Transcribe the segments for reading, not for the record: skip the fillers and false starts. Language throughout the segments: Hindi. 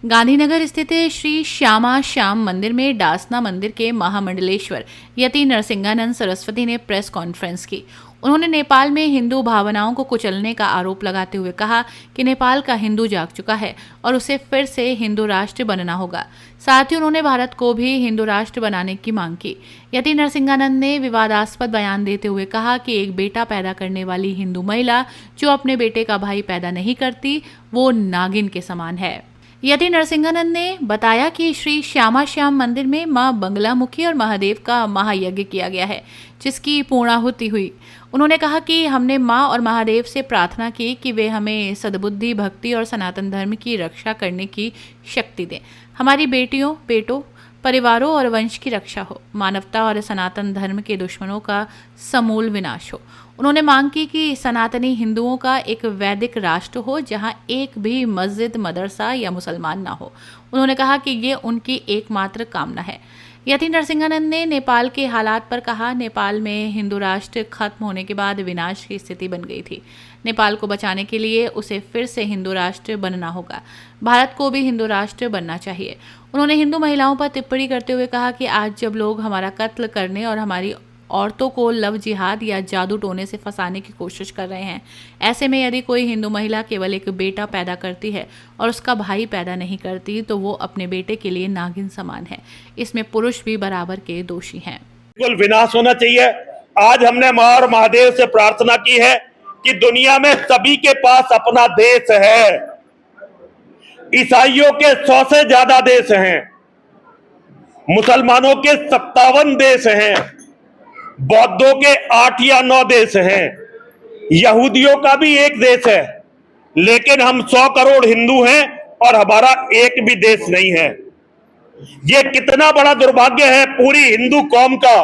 गांधीनगर स्थित श्री श्यामा श्याम मंदिर में डासना मंदिर के महामंडलेश्वर यति नरसिंहानंद सरस्वती ने प्रेस कॉन्फ्रेंस की। उन्होंने नेपाल में हिंदू भावनाओं को कुचलने का आरोप लगाते हुए कहा कि नेपाल का हिंदू जाग चुका है और उसे फिर से हिंदू राष्ट्र बनना होगा। साथ ही उन्होंने भारत को भी हिंदू राष्ट्र बनाने की मांग की। यति नरसिंहानंद ने विवादास्पद बयान देते हुए कहा कि एक बेटा पैदा करने वाली हिंदू महिला जो अपने बेटे का भाई पैदा नहीं करती, वो नागिन के समान है। यति नरसिंहानंद ने बताया कि श्री श्यामा श्याम मंदिर में मां बंगलामुखी और महादेव का महायज्ञ किया गया है, जिसकी पूर्णाहुति हुई। उन्होंने कहा कि हमने मां और महादेव से प्रार्थना की कि वे हमें सद्बुद्धि, भक्ति और सनातन धर्म की रक्षा करने की शक्ति दें। हमारी बेटियों, बेटों, परिवारों और वंश की रक्षा हो, मानवता और सनातन धर्म के दुश्मनों का समूल विनाश हो। उन्होंने मांग की कि सनातनी हिंदुओं का एक वैदिक राष्ट्र हो जहां एक भी मस्जिद, मदरसा या मुसलमान ना हो। उन्होंने कहा कि ये उनकी एकमात्र कामना है। यति नरसिंहानंद ने नेपाल के हालात पर कहा, नेपाल में हिंदू राष्ट्र खत्म होने के बाद विनाश की स्थिति बन गई थी। नेपाल को बचाने के लिए उसे फिर से हिंदू राष्ट्र बनना होगा। भारत को भी हिंदू राष्ट्र बनना चाहिए। उन्होंने हिंदू महिलाओं पर टिप्पणी करते हुए कहा कि आज जब लोग हमारा कत्ल करने और हमारी औरतों को लव जिहाद या जादू टोने से फंसाने की कोशिश कर रहे हैं, ऐसे में यदि कोई हिंदू महिला केवल एक बेटा पैदा करती है और उसका भाई पैदा नहीं करती, तो वो अपने बेटे के लिए नागिन समान है। इसमें पुरुष भी बराबर के दोषी हैं। बिल्कुल विनाश होना चाहिए। आज हमने मां और महादेव से प्रार्थना की है कि दुनिया में सभी के पास अपना देश है। ईसाइयों के 100 से ज्यादा देश हैं, मुसलमानों के 57 देश हैं, बौद्धों के 8 या 9 देश हैं, यहूदियों का भी एक देश है, लेकिन हम 100 करोड़ हिंदू हैं और हमारा एक भी देश नहीं है। ये कितना बड़ा दुर्भाग्य है पूरी हिंदू कौम का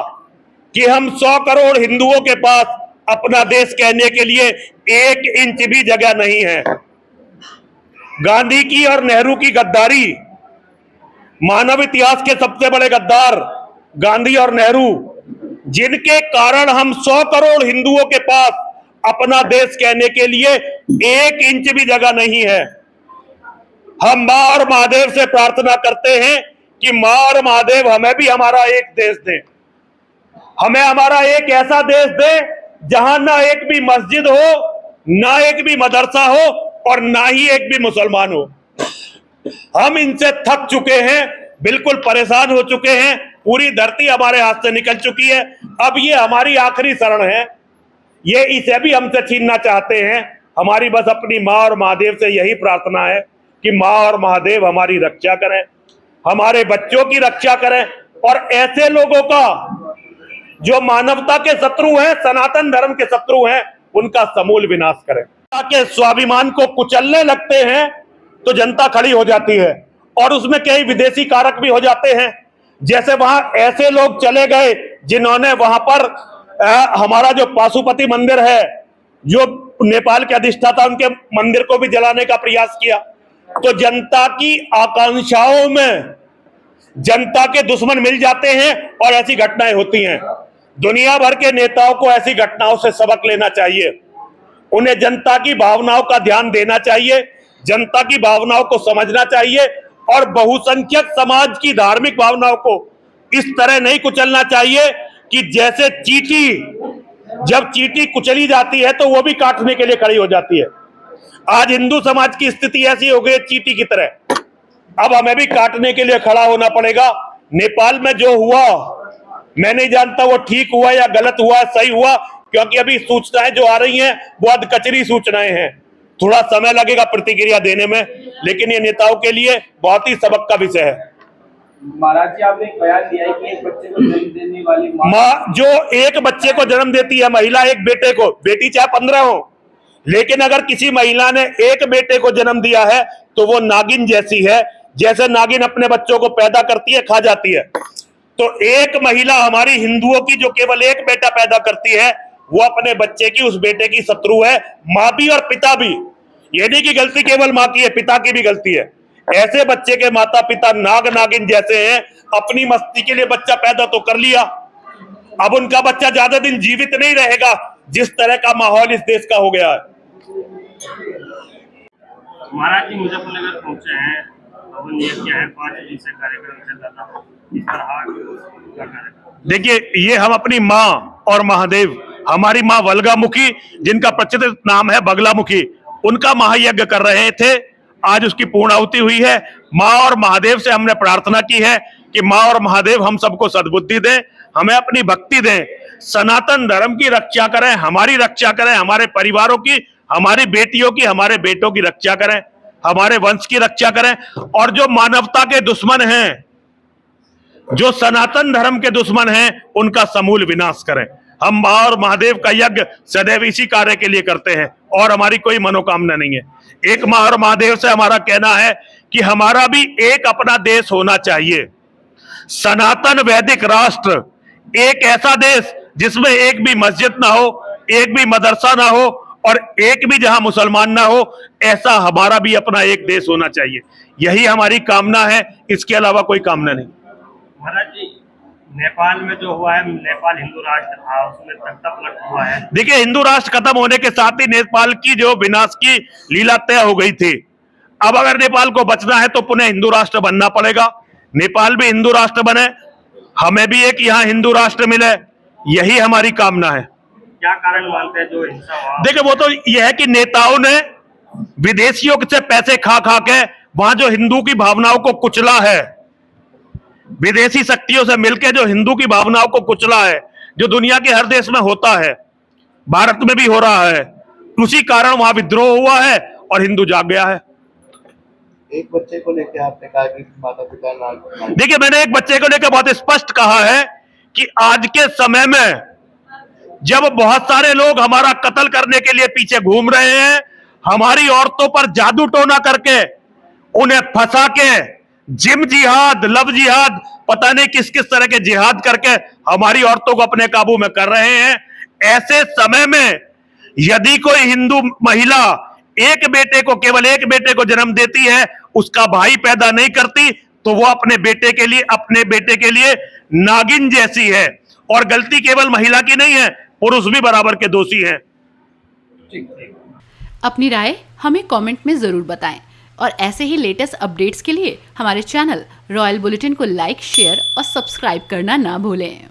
कि हम 100 करोड़ हिंदुओं के पास अपना देश कहने के लिए 1 इंच भी जगह नहीं है। गांधी की और नेहरू की गद्दारी, मानव इतिहास के सबसे बड़े गद्दार गांधी और नेहरू, जिनके कारण हम 100 करोड़ हिंदुओं के पास अपना देश कहने के लिए 1 इंच भी जगह नहीं है। हम मां और महादेव से प्रार्थना करते हैं कि मां और महादेव हमें भी हमारा एक देश दें, हमें हमारा एक ऐसा देश दें जहां ना एक भी मस्जिद हो, ना एक भी मदरसा हो और ना ही एक भी मुसलमान हो। हम इनसे थक चुके हैं, बिल्कुल परेशान हो चुके हैं, पूरी धरती हमारे हाथ से निकल चुकी है। अब ये हमारी आखिरी शरण है, ये इसे भी हमसे छीनना चाहते हैं। हमारी बस अपनी मां और महादेव से यही प्रार्थना है कि मां और महादेव हमारी रक्षा करें, हमारे बच्चों की रक्षा करें और ऐसे लोगों का जो मानवता के शत्रु हैं, सनातन धर्म के शत्रु हैं, उनका समूल विनाश करें। के स्वाभिमान को कुचलने लगते हैं तो जनता खड़ी हो जाती है और उसमें कई विदेशी कारक भी हो जाते हैं। जैसे वहां ऐसे लोग चले गए जिन्होंने वहां पर हमारा जो पाशुपति मंदिर है, जो नेपाल के अधिष्ठाता, उनके मंदिर को भी जलाने का प्रयास किया। तो जनता की आकांक्षाओं में जनता के दुश्मन मिल जाते हैं और ऐसी घटनाएं होती हैं। दुनिया भर के नेताओं को ऐसी घटनाओं से सबक लेना चाहिए। उन्हें जनता की भावनाओं का ध्यान देना चाहिए, जनता की भावनाओं को समझना चाहिए और बहुसंख्यक समाज की धार्मिक भावनाओं को इस तरह नहीं कुचलना चाहिए कि जैसे चींटी, जब चींटी कुचली जाती है तो वो भी काटने के लिए खड़ी हो जाती है। आज हिंदू समाज की स्थिति ऐसी हो गई चींटी की तरह, अब हमें भी काटने के लिए खड़ा होना पड़ेगा। नेपाल में जो हुआ, मैं नहीं जानता वो ठीक हुआ या गलत हुआ, सही हुआ, क्योंकि अभी सूचनाएं जो आ रही हैं वो अधकचरी सूचनाएं हैं। थोड़ा समय लगेगा प्रतिक्रिया देने में, लेकिन ये नेताओं के लिए बहुत ही सबक का विषय है। महाराज जी, आपने एक बयान दिया है कि एक बच्चे को जन्म देने वाली माँ जो एक बच्चे को जन्म देती है, महिला एक बेटे को, बेटी चाहे 15 हो, लेकिन अगर किसी महिला ने एक बेटे को जन्म दिया है तो वो नागिन जैसी है। जैसे नागिन अपने बच्चों को पैदा करती है, खा जाती है, तो एक महिला हमारी हिंदुओं की जो केवल एक बेटा पैदा करती है, वो अपने बच्चे की, उस बेटे की शत्रु है। माँ भी और पिता भी, ये नहीं कि गलती केवल माँ की है, पिता की भी गलती है। ऐसे बच्चे के माता पिता नाग नागिन जैसे हैं। अपनी मस्ती के लिए बच्चा पैदा तो कर लिया, अब उनका बच्चा ज्यादा दिन जीवित नहीं रहेगा, जिस तरह का माहौल इस देश का हो गया है। महाराज जी मुजफ्फरनगर पहुंचे हैं हवन यज्ञ है, 5 दिन से कार्यक्रम चल रहा था, इस तरह का कार्यक्रम। देखिए, ये हम अपनी माँ और महादेव, हमारी माँ वल्गामुखी जिनका प्रचलित नाम है बगलामुखी, उनका महायज्ञ कर रहे थे। आज उसकी पूर्णाहुति हुई है। माँ और महादेव से हमने प्रार्थना की है कि माँ और महादेव हम सबको सद्बुद्धि दें, हमें अपनी भक्ति दें, सनातन धर्म की रक्षा करें, हमारी रक्षा करें, हमारे परिवारों की, हमारी बेटियों की, हमारे बेटों की रक्षा करें, हमारे वंश की रक्षा करें, और जो मानवता के दुश्मन हैं, जो सनातन धर्म के दुश्मन हैं, उनका समूल विनाश करें। हम माँ और महादेव का यज्ञ सदैव इसी कार्य के लिए करते हैं और हमारी कोई मनोकामना नहीं है। एक माँ और महादेव से हमारा कहना है कि हमारा भी एक अपना देश होना चाहिए, सनातन वैदिक राष्ट्र, एक ऐसा देश जिसमें एक भी मस्जिद ना हो, एक भी मदरसा ना हो और एक भी जहां मुसलमान ना हो, ऐसा हमारा भी अपना एक देश होना चाहिए। यही हमारी कामना है, इसके अलावा कोई कामना नहीं। महाराज जी, नेपाल में जो हुआ है, नेपाल हिंदू राष्ट्र था, उसमें तख्ता पलट हुआ है। देखिए, हिंदू राष्ट्र खत्म होने के साथ ही नेपाल की जो विनाश की लीला तय हो गई थी। अब अगर नेपाल को बचना है तो पुनः हिंदू राष्ट्र बनना पड़ेगा। नेपाल भी हिंदू राष्ट्र बने, हमें भी एक यहाँ हिंदू राष्ट्र मिले, यही हमारी कामना है। क्या कारण मानते हैं जो हिंसा हुआ? देखिए, वो तो यह है कि नेताओं ने विदेशियों से पैसे खा खा के वहां जो हिंदू की भावनाओं को कुचला है, विदेशी शक्तियों से मिलकर जो हिंदू की भावनाओं को कुचला है, जो दुनिया के हर देश में होता है, भारत में भी हो रहा है, उसी कारण वहां विद्रोह हुआ है और हिंदू जाग गया है। एक बच्चे को लेकर आपने कहा कि माता पिता ना, देखिए, मैंने एक बच्चे को लेकर बहुत स्पष्ट कहा है कि आज के समय में जब बहुत सारे लोग हमारा कत्ल करने के लिए पीछे घूम रहे हैं, हमारी औरतों पर जादू टोना करके उन्हें फंसा के जिम जिहाद, लव जिहाद, पता नहीं किस किस तरह के जिहाद करके हमारी औरतों को अपने काबू में कर रहे हैं, ऐसे समय में यदि कोई हिंदू महिला एक बेटे को, केवल एक बेटे को जन्म देती है, उसका भाई पैदा नहीं करती, तो वो अपने बेटे के लिए नागिन जैसी है। और गलती केवल महिला की नहीं है, पुरुष भी बराबर के दोषी हैं। अपनी राय हमें कमेंट में ज़रूर बताएं और ऐसे ही लेटेस्ट अपडेट्स के लिए हमारे चैनल रॉयल बुलेटिन को लाइक, शेयर और सब्सक्राइब करना ना भूलें।